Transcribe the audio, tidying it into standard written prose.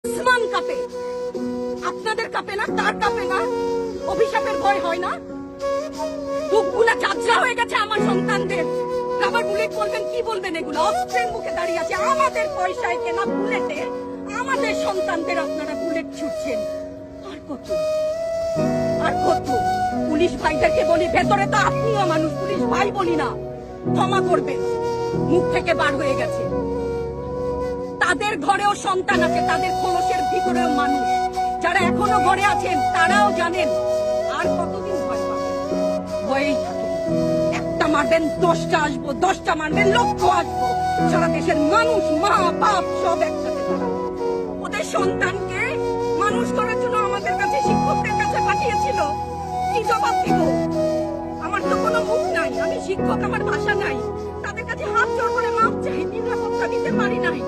আসমান কাঁপে, আপনাদের কাঁপে না? তার কাঁপে না? অভিশাপের ভয় হয় না? বুকগুলা ঝাঁঝরা হয়ে গেছে আমার সন্তানদের। আবার বুলেট বলবেন, কি বলবেন? এগুলো অস্ত্রের মুখে দাঁড়িয়ে আছে, আমাদের পয়সায় কেনা বুলেটে আমাদের সন্তানদের আপনারা বুলেট ছুটছেন। আর কত আর কত? পুলিশ ভাইদেরকে বলি, ভেতরে তো আপনিও মানুষ, পুলিশ ভাই বলি না, ক্ষমা করবেন, মুখ থেকে বার হয়ে গেছে। তাদের ঘরেও সন্তান আছে, তাদের খোলসের ভিতরেও মানুষ। যারা এখনো ঘরে আছেন তারাও জানেন আর কতদিন ভয় পাবেন। ভয়েই থাকেন, একটা মারবেন 10টা আসবো, 10টা মারবেন লক্ষ আসবো। সারা দেশের মানুষ, মা বাপ সব একসাথে দাঁড়াবে। ওদের সন্তানকে মানুষ করার জন্য আমাদের কাছে, শিক্ষকদের কাছে পাঠিয়েছিল। কি জবাব দিব? আমার তো কোনো মুখ নাই, আমি শিক্ষক, আমার ভাষা নাই। তাদের কাছে হাত জোড় করে মাপ চাই, নিরাপত্তা দিতে পারি নাই।